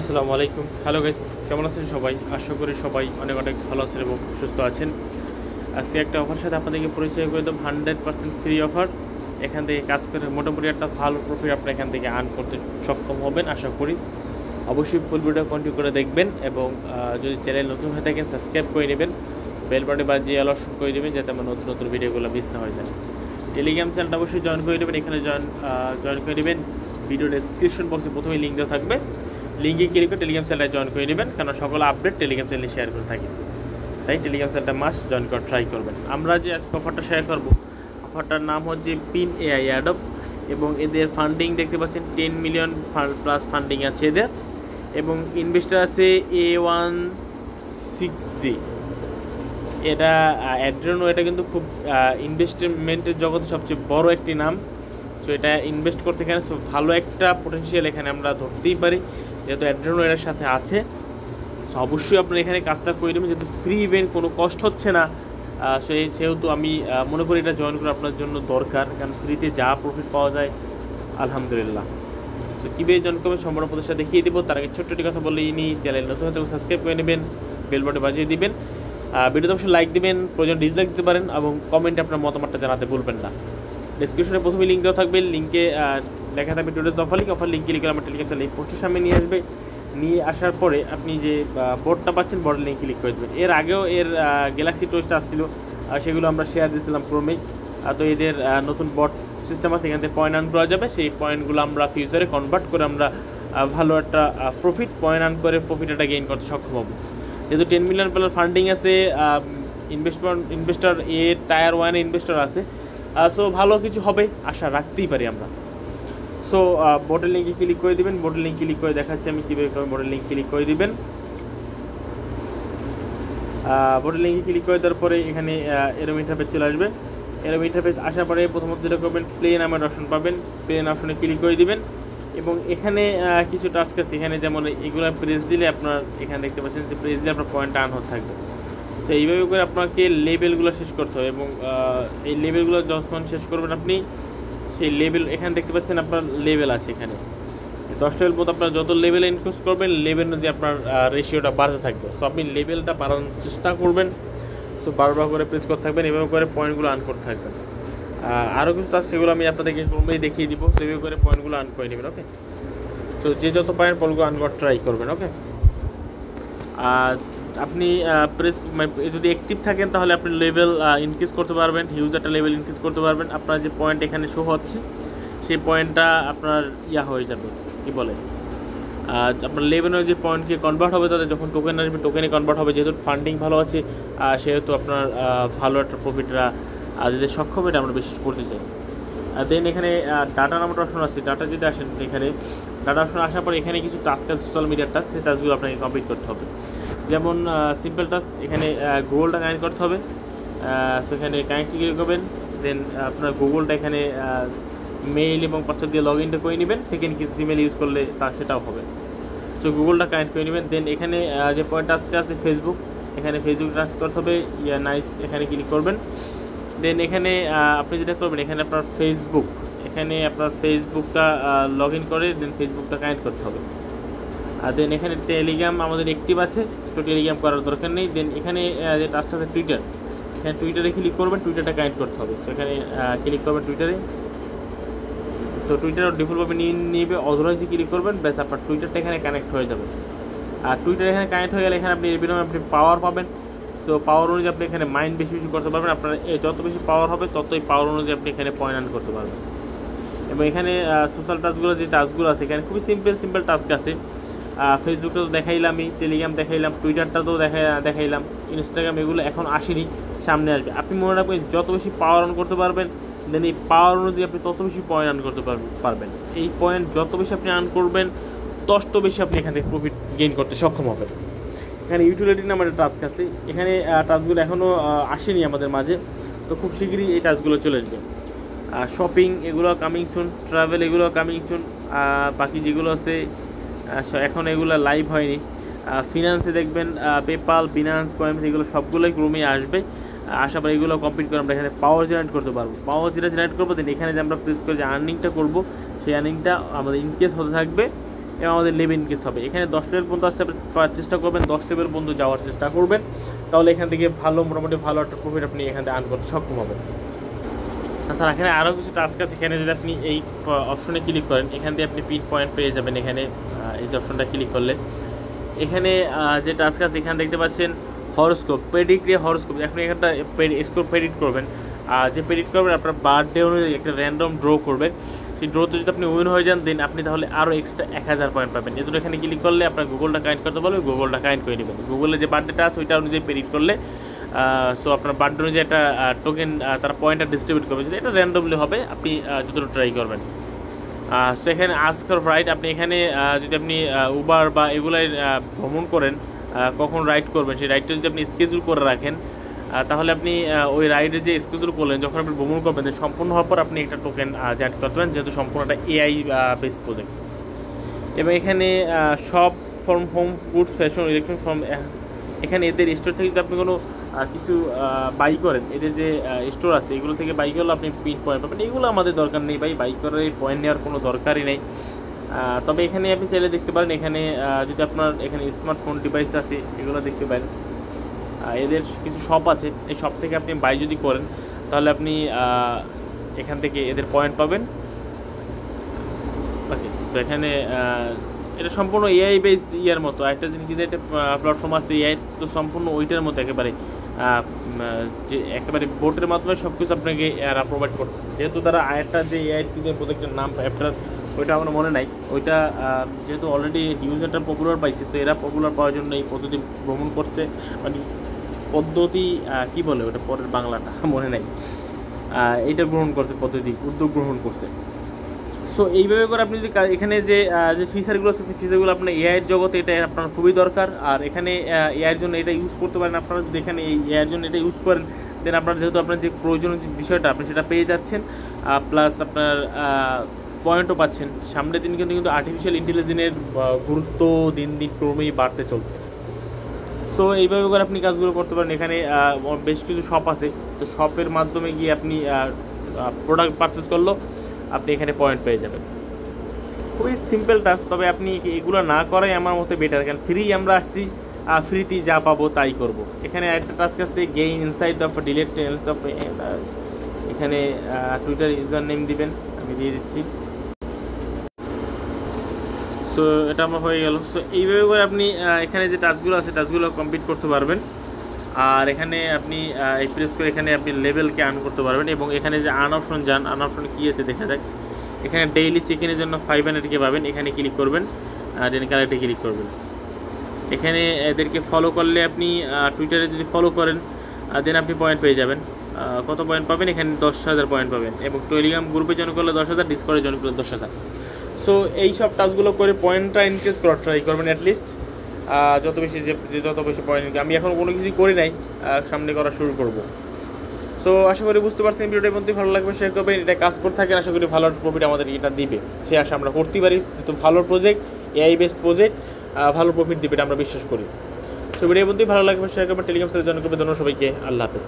আসসালামু আলাইকুম। Hello guys, কেমন আছেন সবাই? আশা করি সবাই অনেক অনেক ভালো আছেন এবং সুস্থ আছেন। আজকে একটা অফার সাথে আপনাদেরকে পরিচয় করে দেব, 100% ফ্রি অফার। এখান থেকে কাজ করে মোটামুটি একটা ভালো প্রফিট আপনি এখান থেকে আর্ন করতে সক্ষম হবেন আশা করি। অবশ্যই ফুল ভিডিও কন্টিনিউ করে দেখবেন এবং যদি চ্যানেল নতুন হয়ে থাকেন সাবস্ক্রাইব করে নেবেন, বেল বাটনে বাজিয়ে অল অপশন করে দেবেন যাতে আমার নতুন নতুন ভিডিওগুলো মিস না হয়ে যায়। টেলিগ্রাম চ্যানেলটা অবশ্যই জয়েন করে নেবেন। এখানে জয়েন করে নেবেন। ভিডিও ডেসক্রিপশন বক্সে প্রথমে লিঙ্ক দেওয়া থাকবে, লিঙ্কে ক্লিক করে টেলিগ্রাম চ্যানেলটা জয়েন করে নেবেন, কারণ সকল আপডেট টেলিগ্রাম চ্যানেলে শেয়ার করে থাকি। তাই টেলিগ্রাম চ্যানেলটা মাস্ট জয়েন করে ট্রাই করবেন। আমরা যে আজকে অফারটা শেয়ার করব, অফারটার নাম হচ্ছে Pin.ai অ্যাডপ এবং এদের ফান্ডিং দেখতে পাচ্ছেন 10 মিলিয়ন প্লাস ফান্ডিং আছে এদের এবং ইনভেস্টার আছে A16G। এটা অ্যাড্রেনো, এটা কিন্তু খুব ইনভেস্টমেন্টের জগতে সবচেয়ে বড় একটি নাম। সো এটা ইনভেস্ট করছে এখানে, সো ভালো একটা পোটেনশিয়াল এখানে আমরা ধরতেই পারি যেহেতু অ্যাড্রেনো এর সাথে আছে। সো অবশ্যই আপনারা এখানে কাজটা করে নেবেন, যেহেতু ফ্রি ইভেন্ট, কোনো কষ্ট হচ্ছে না। সেহেতু আমি মনে করি এটা জয়েন করা আপনার জন্য দরকার, কারণ ফ্রিতে যা প্রফিট পাওয়া যায় আলহামদুলিল্লাহ। সো কীভাবে জয়েন করবেন সম্পূর্ণ প্রতিষ্ঠা দেখিয়ে দেবো। তার আগে ছোট্ট একটি কথা বলেই নিই, চ্যানেল নতুন হতে সাবস্ক্রাইব করে নেবেন, বেল বাটন বাজিয়ে দিবেন, ভিডিওতে অবশ্যই লাইক দিবেন, প্রয়োজন ডিসলাইক দিতে পারেন এবং কমেন্টে আপনার মতামতটা জানাতে ভুলবেন না। ডিসক্রিপশনে প্রথমে লিঙ্ক দেওয়া থাকবে, লিঙ্কে লেখা থাকবে টুডেজ অফার লিঙ্ক ক্লিক করে আমার টেলিগ্রাম চ্যানেল এই পোস্টের সামনে নিয়ে আসবে। নিয়ে আসার পরে আপনি যে বোর্ডটা পাচ্ছেন, বোর্ডের লিঙ্ক ক্লিক করে দেবেন। এর আগেও এর গ্যালাক্সি টোস্ট আসছিল, সেগুলো আমরা শেয়ার দিয়েছিলাম ক্রমেই। তো এদের নতুন বট সিস্টেম আছে, এখান থেকে পয়েন্ট আর্ন করা যাবে। সেই পয়েন্টগুলো আমরা ফিউচারে কনভার্ট করে আমরা ভালো একটা পয়েন্ট আর্ন করে প্রফিট একটা গেইন করতে সক্ষম হবো। যেহেতু 10 মিলিয়ন ডলার ফান্ডিং আছে, ইনভেস্টর টায়ার 1 ইনভেস্টর আছে, সো ভালো কিছু হবে আশা রাখতেই পারি আমরা। সো বোর্ডের লিঙ্কে ক্লিক করে দিবেন, বোর্ডের লিঙ্ক ক্লিক করে দেখাচ্ছি আমি কীভাবে করবেন। বোর্ডের লিঙ্ক ক্লিক করে দিবেন, বোর্ডের লিঙ্কে ক্লিক করে দেওয়ার পরে এখানে এরকম ইন্টারফেস চলে আসবে। এরকম ইন্টারফেস আসার পরে প্রথমত যেটা করবেন, প্লে নামের অপশন পাবেন, প্লে অপশনে ক্লিক করে দিবেন এবং এখানে কিছু টাস্ক আছে। এখানে যেমন এগুলো প্রেস দিলে আপনার এখানে দেখতে পাচ্ছেন যে প্রেস দিলে আপনার পয়েন্ট আর্ন হতে থাকবে। তো এইভাবে করে আপনাকে লেভেলগুলো শেষ করতে হবে এবং এই লেভেলগুলো যখন শেষ করবেন আপনি, সেই লেভেল এখানে দেখতে পাচ্ছেন আপনার লেভেল আছে। এখানে 10টা লেভেল মতো আপনার যত লেভেলে ইনক্রিজ করবেন, লেভেল অনুযায়ী আপনার রেশিওটা বাড়তে থাকবে। সো আপনি লেভেলটা বাড়ানোর চেষ্টা করবেন। সো বারবার করে প্রেস করতে থাকবেন, এভাবে করে পয়েন্টগুলো আর্ন করতে থাকবেন। আরও কিছু টাস্ক সেগুলো আমি আপনাদেরকে ক্রমেই দেখিয়ে দিব, সেভাবে করে পয়েন্টগুলো আর্ন করে নেবেন। ওকে, তো যে যত পয়েন্ট পয়েন্টগুলো আর্ন করার ট্রাই করবেন। ওকে, আপনি যদি অ্যাক্টিভ থাকেন তাহলে আপনি লেভেল ইনক্রিজ করতে পারবেন, হিউজ একটা লেভেল ইনক্রিজ করতে পারবেন। আপনার যে পয়েন্ট এখানে শো হচ্ছে সেই পয়েন্টটা আপনার হয়ে যাবে, কি বলে, আপনার লেভেলের যে পয়েন্টকে কনভার্ট হবে, তাদের যখন টোকেন আসবে টোকেনে কনভার্ট হবে। যেহেতু ফান্ডিং ভালো আছে সেহেতু আপনার ভালো একটা প্রফিটরা যদি সক্ষম, এটা আমরা বিশেষ করতে চাই। দেন এখানে ডাটা নামের অপশন আছে। ডাটা যদি আসেন, এখানে ডাটা অপশন আসার পর এখানে কিছু টাস্ক আছে, সোশ্যাল মিডিয়ার টাস্ক, সেই টাস্কগুলো আপনাকে কমপ্লিট করতে হবে। যেমন সিম্পল টাস্ক, এখানে গুগলটা কানেক্ট করতে হবে। সেখানে কানেক্ট ক্লিক করবেন, দেন আপনার গুগলটা এখানে মেইল এবং পাসওয়ার্ড দিয়ে লগ ইনটা করে নেবেন। সেকেন্ড জিমেল ইউজ করলে সেটাও হবে। সো গুগলটা কানেক্ট করে নেবেন। দেন এখানে যে পয়েন্ট টাস্কটা আছে ফেসবুক, এখানে ফেসবুক টাস্ক করতে হবে। নাইস, এখানে ক্লিক করবেন। দেন এখানে আপনি যেটা করবেন, এখানে আপনার ফেসবুকটা লগ ইন করে দেন ফেসবুকটা কানেক্ট করতে হবে। আর দেন এখানে টেলিগ্রাম আমাদের অ্যাক্টিভ আছে, তো টেলিগ্রাম করার দরকার নেই। দেন এখানে যে টাস্কটা আছে টুইটার, এখানে টুইটারে ক্লিক করবেন, টুইটারটা কানেক্ট করতে হবে। সো এখানে ক্লিক করবেন টুইটারে। সো টুইটার ডিফল্টভাবে নিয়ে নেবে, অথরাইজে ক্লিক করবেন, ব্যাস আপনার টুইটারটা এখানে কানেক্ট হয়ে যাবে। আর টুইটার এখানে কানেক্ট হয়ে গেলে এখানে আপনি এর বিনিময়ে আপনি পাওয়ার পাবেন। সো পাওয়ার অনুযায়ী আপনি এখানে মাইন্ড বেশি করতে পারবেন। আপনার যত বেশি পাওয়ার হবে ততই পাওয়ার অনুযায়ী আপনি এখানে পয়েন্ট আর্ন করতে পারবেন। এবং এখানে সোশ্যাল টাস্কগুলো যে টাস্কগুলো আছে, এখানে খুবই সিম্পল টাস্ক আছে। ফেসবুকটা তো দেখাইলাম, আমি টেলিগ্রাম দেখাইলাম, টুইটারটা তো দেখাইলাম, ইনস্টাগ্রাম এগুলো এখন আসেনি, সামনে আসবে। আপনি মনে রাখবেন যত বেশি পাওয়ার অন করতে পারবেন, দেন এই পাওয়ার অনুযায়ী আপনি তত বেশি পয়েন্ট আর্ন করতে পারবেন। এই পয়েন্ট যত বেশি আপনি আর্ন করবেন, তত বেশি আপনি এখান থেকে প্রফিট গেইন করতে সক্ষম হবেন। এখানে ইউটিলিটি নামের একটা টাস্ক আছে, এখানে টাস্কগুলো এখনও আসেনি আমাদের মাঝে, তো খুব শীঘ্রই এই টাস্কগুলো চলে আসবে। শপিং এগুলো কামিং সুন, ট্রাভেল এগুলো কামিং সুন, বাকি যেগুলো আছে এখন এগুলো লাইভ হয়নি। ফিনান্সে দেখবেন পেপাল, বিনান্স, কয়েন্স এগুলো সবগুলোই ক্রমেই আসবে। আশা করি এগুলো কমপ্লিট করে আমরা এখানে পাওয়ার জেনারেট করতে পারবো। পাওয়ার যেটা জেনারেট করবো, দেন এখানে যে আমরা প্রেস করে যে আর্নিংটা করবো, সেই আর্নিংটা আমাদের ইনকেস হতে থাকবে এবং আমাদের লেভেল ইনক্রিজ হবে। এখানে 10 লেভেল পর্যন্ত আসতে চেষ্টা করবেন, 10 লেভেল পর্যন্ত যাওয়ার চেষ্টা করবেন, তাহলে এখান থেকে ভালো মোটামুটি ভালো একটা প্রফিট আপনি এখান থেকে আর্ন করতে সক্ষম হবেন। তাছাড়া এখানে আরও কিছু টাস্ক আছে। এখানে যদি আপনি এই অপশনে ক্লিক করেন, এখান দিয়ে আপনি পিন পয়েন্ট পেয়ে যাবেন। এখানে এই যে অপশনটা ক্লিক করলে এখানে যে টাস্ক আছে এখানে দেখতে পাচ্ছেন হরোস্কোপ, প্রেডিক্ট হরোস্কোপ। আপনি এখানটা স্কোর প্রেডিক্ট করবেন, যে প্রেডিক্ট করবেন আপনার বার্থডে অনুযায়ী একটা র্যান্ডম ড্র করবেন। সেই ড্রোতে যদি আপনি উইন হয়ে যান দেন আপনি তাহলে আরও এক্সট্রা 1000 পয়েন্ট পাবেন। এই জন্য এখানে ক্লিক করলে আপনার গুগলটা কানেক্ট করতে পারবে, গুগলটা কানেক্ট করে নেবেন। গুগলে যে বার্থডেটা আছে ওইটা অনুযায়ী প্রেডিক্ট করলে সো আপনার বার্থডে অনুযায়ী একটা টোকেন তারা পয়েন্টটা ডিস্ট্রিবিউট করবে, যদি এটা র্যান্ডমলি হবে আপনি যতটা ট্রাই করবেন। সো এখানে আস্ক রাইড, আপনি এখানে যদি আপনি উবার বা এগুলাই ভ্রমণ করেন, কখন রাইড করবেন সেই রাইডটা যদি আপনি স্কেজুল করে রাখেন, তাহলে আপনি ওই রাইডে যে স্কেজুল করলেন যখন আপনি ভ্রমণ করবেন সম্পূর্ণ হওয়ার পর আপনি একটা টোকেন জেনারেট করতে পারেন, যেহেতু সম্পূর্ণ একটা এআই বেসড প্রজেক্ট। এবং এখানে shop from home, foods, fashion, electronic from, এখানে এদের স্টোর থেকে যদি আপনি কোনো কিছু বাই করেন, এদের যে স্টোর আছে এগুলো থেকে বাই করলে আপনি পিন পয়েন্ট পাবেন। এগুলো আমাদের দরকার নেই ভাই, বাই করে পয়েন্ট নেওয়ার কোনো দরকারই নেই। তবে এখানে আপনি চাইলে দেখতে পারেন, এখানে যদি আপনার এখানে স্মার্টফোন ডিভাইস আছে এগুলো দেখতে পারেন, এদের কিছু শপ আছে, এই শপ থেকে আপনি বাই যদি করেন তাহলে আপনি এখান থেকে এদের পয়েন্ট পাবেন। ওকে, সো এখানে এটা সম্পূর্ণ এআই বেস ইয়ার মতো। একটা জিনিস যে একটা প্ল্যাটফর্ম আছে এআই, তো সম্পূর্ণ ওইটার মতো একেবারে যে একেবারে বোটের মাধ্যমে সব কিছু আপনাকে এরা প্রোভাইড করতেছে। যেহেতু তারা আরেকটা যে এআই যে প্রজেক্টের নাম অ্যাপটার ওইটা আমার মনে নাই, ওইটা যেহেতু অলরেডি ইউজারটা পপুলার পাইছে, তো এরা পপুলার পাওয়ার জন্য এই পদ্ধতি ভ্রমণ করছে, মানে পদ্ধতি কী বলে ওটা পরের বাংলাটা মনে নাই, এইটা গ্রহণ করছে, পদ্ধতি উদ্যোগ গ্রহণ করছে। সো এইভাবে করে আপনি যদি এখানে যে ফিচারগুলো আছে ফিচারগুলো আপনার এআইয়ের জগতে এটা আপনার খুবই দরকার। আর এখানে এআইয়ের জন্য এটা ইউজ করতে পারেন আপনারা, যদি এখানে এই এআইয়ের জন্য এটা ইউজ করেন দেন আপনার যেহেতু আপনার যে প্রয়োজনীয় যে বিষয়টা আপনি সেটা পেয়ে যাচ্ছেন, প্লাস আপনার পয়েন্টও পাচ্ছেন। সামনের দিন কিন্তু আর্টিফিশিয়াল ইন্টেলিজেন্সের গুরুত্ব দিন দিন ক্রমেই বাড়তে চলছে। সো এইভাবে করে আপনি কাজগুলো করতে পারেন। এখানে বেশ কিছু শপ আছে, তো শপের মাধ্যমে গিয়ে আপনি প্রোডাক্ট পারচেস করলো আপনি এখানে পয়েন্ট পেয়ে যাবেন। খুবই সিম্পল টাস্ক, তবে আপনি এগুলো না করাই আমার মতে বেটার, কারণ ফ্রি আমরা আসছি, ফ্রিতেই যা পাবো তাই করব। এখানে একটা টাস্ক আছে gain insight of delete tales of, এখানে টুইটার ইউজার নেম দিবেন, আমি দিয়ে দিচ্ছি। সো এটা আমার হয়ে গেল। সো এইভাবে করে আপনি এখানে যে টাস্কগুলো আছে টাস্কগুলো কমপ্লিট করতে পারবেন। আর এখানে আপনি এই প্রেস করে এখানে আপনি লেভেলকে আর্ন করতে পারবেন। এবং এখানে যে আর্ন অপশন যান, আর্ন অপশনে কী আছে দেখা যাক। এখানে ডেইলি চেকিংয়ের জন্য 500কে পাবেন, এখানে ক্লিক করবেন, দেন কালেক্টে ক্লিক করবেন। এখানে এদেরকে ফলো করলে আপনি টুইটারে যদি ফলো করেন দেন আপনি পয়েন্ট পেয়ে যাবেন। কত পয়েন্ট পাবেন? এখানে 10,000 পয়েন্ট পাবেন। এবং টেলিগ্রাম গ্রুপে জয়েন করলে 10,000, ডিসকর্ডে জয়েন করলে 10,000। সো এই সব টাস্কগুলো করে পয়েন্টটা ইনক্রিজ করার ট্রাই করবেন অ্যাটলিস্ট, যত বেশি যত বেশি পয়েন্ট। আমি এখন কোনো কিছুই করি নাই, সামনে করা শুরু করব। সো আশা করি বুঝতে পারছেন, ভিডিওটার মধ্যে ভালো লাগবে, শেয়ার করবেন। এটা কাজ করতে থাকেন, আশা করি ভালো প্রফিট আমাদের এটা দিবে, সে আশা আমরা করতেই পারি। যেহেতু ভালো প্রজেক্ট, এআই বেসড প্রজেক্ট, ভালো প্রফিট দিবে এটা আমরা বিশ্বাস করি। সো ভিডিওর মধ্যেই ভালো লাগবে, শেয়ার করবেন, টেলিগ্রাম সাথে জয়েন করবেন। ধন্যবাদ সবাইকে, আল্লাহ হাফেজ।